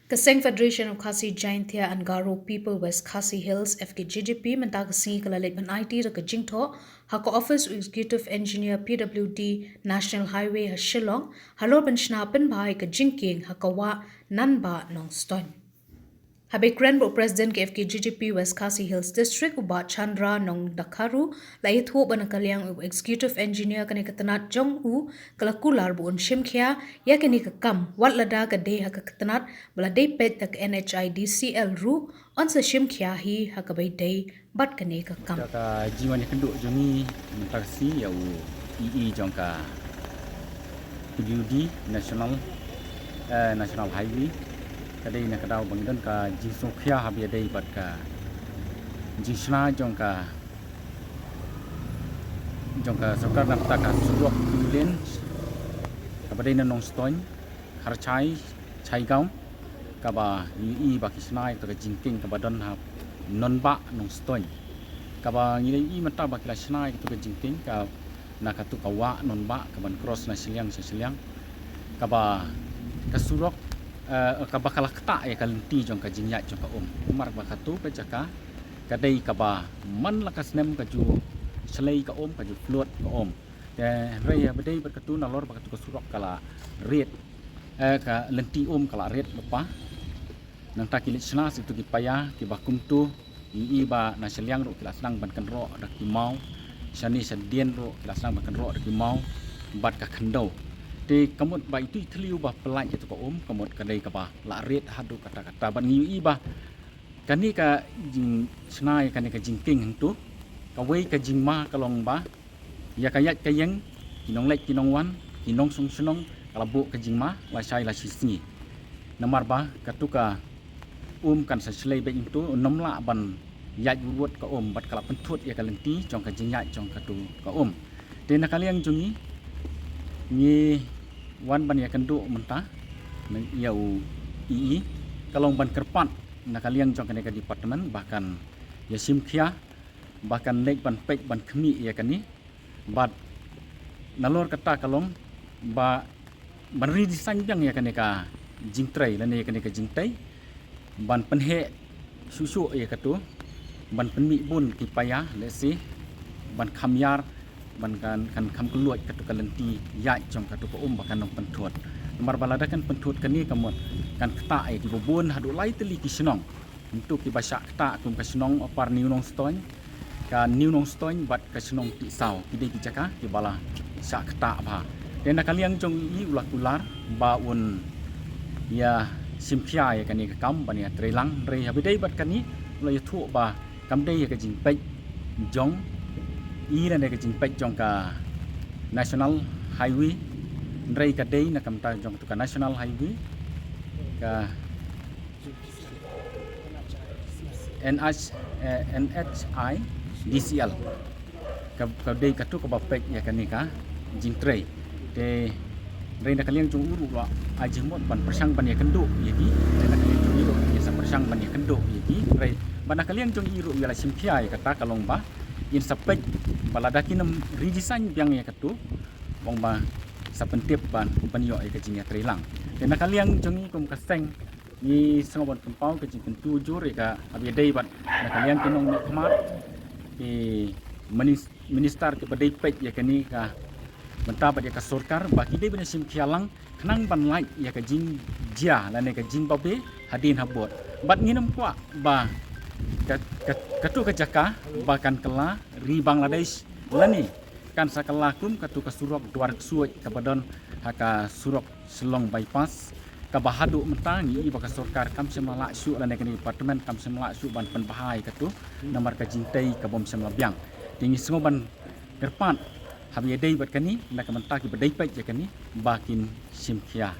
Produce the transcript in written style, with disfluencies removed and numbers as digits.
Kaseng Federation of Khasi Jaintia and Garo People West Khasi Hills FKGGP mentagasi kalalit man IT ra kajingtho hako Office Executive Engineer PWD National Highway ha Shillong halor ban schnapen bhai kajingking hakawa nanba nong ston. Habe Cranbrook President ke FKGGP West Khasi Hills District uba Chandra Nong Dakaru lai thu ban kalyang Executive Engineer kane katanat jong u kalakular bu shimkhya ya kane ka kam wat lada ka de ha ka katanat bala de pet tak NHIDCL ru on sa shimkhya hi ha ka bai de bat kane ka kam ka jiwan kenduk jongi taksi ya EE jongka PWD National Highway kadai nak kadau bangdan ka jiso khia habia dei bat ka jisna jongka sokar napta ka sudok len kabadai na nong stoin harchai chaigam kaba i bakisnai to ka jingking kabadon ha nonba nong stoin kaba ngilai i mata bakila snai to ka jingking ka nakatu kawa nonba kaban cross na siliang kaba kasurok kabakala kta ya kalenti jong ka jinya jong ka umar bakatu ka jaka kadai kaba man lakas nem ka ju slei ka ka ju float ka te rei badai bakatu na lor bakatu ka surok kala red ka lenti kala red lepa nang takilit sna situ ki paya ki bakum tu i ba na seliang ro kila senang ban kan ro dak ki mau sani sedien ro kila senang ban kan ro dak ki mau bat ka khandau te kamut ba itu tliu ba pelai itu ka kamut kadai ka ba la red hadu kata-kata ban ngi ba kani ka jing snai kani ka jingking hangtu ka wei ka jingma kalong ba ya kayat kayeng kinong lek kinong wan kinong sung sunong kalabu ka jingma la sai la sisni namar ba katuka kan sa slei be itu nomla ban ya juwot ka bat kala pentut ya kalenti jong ka jingya jong ka tu ka te nakaliang jungi ni wan ban ya kendu mentah yau ii kalong ban kerpat nakaliang jong kane ka department bahkan ya simkhia bahkan lek ban pek ban khmi ya kani bat nalor kata kalong ba ban redesign jang ya kane ka jingtrai lane kane ka jingtai ban penhe susu ya katu ban penmi bun ki paya lesi ban khamyar ban kan kham keluat katu kalenti ya jong katu ko bahkan nong pentut nomor balada kan pentut kani kamot kan kta ai di bobon hadu lai teli ki senong untuk ki basa kta kum ka senong apar new nong stoin ka new nong stoin bat ka senong ti sau ki de ki jaka ki bala sa kta ba den nakaliang jong i ulakular ba un ya simphia ya kani ka kam ban ya trelang re habidai bat kani lo ya thu ba kam dei ka jing pek jong i na ka jing pek jong ka National Highway rei ka dei na kam ta jong tu ka National Highway ka NHI DCL ka dei ka tu ka bapek ya kani ka jing trei te rei na kaliang jong uru la ajimot ban persang ban ya kendu yaki na kaliang jong uru ya sa persang ban ya kendu yaki rei ban kaliang jong uru ya la simphia ya kata kalong ba in sapek balada kinam redesign biang ya katu wong ba sa pentip ban panyo ay kajinya trilang te nakaliang jongi kum kaseng ni sangobon kumpau kajing pentu jur ka abiyadai ban nakaliang kinong nikmat minister ke badai pek ya kani ka mentah pada ka sorkar bagi dei bena sim khialang khnang ban lai ya ka jing jia lane ka jing babe hadin habot bat nginam kwa ba katu ka jaka bahkan kela ri Bangladesh lani kan sakalakum katu ka surok duar suai ka badon haka surok selong bypass ka bahadu mentangi iba ka sorkar kam semala su lane ka department kam semala su ban penbahai katu nomor ka jintai ka bom semla biang tingi sengoban kerpat habia dei bat kani nak mentaki badai pek je kani bakin simkhia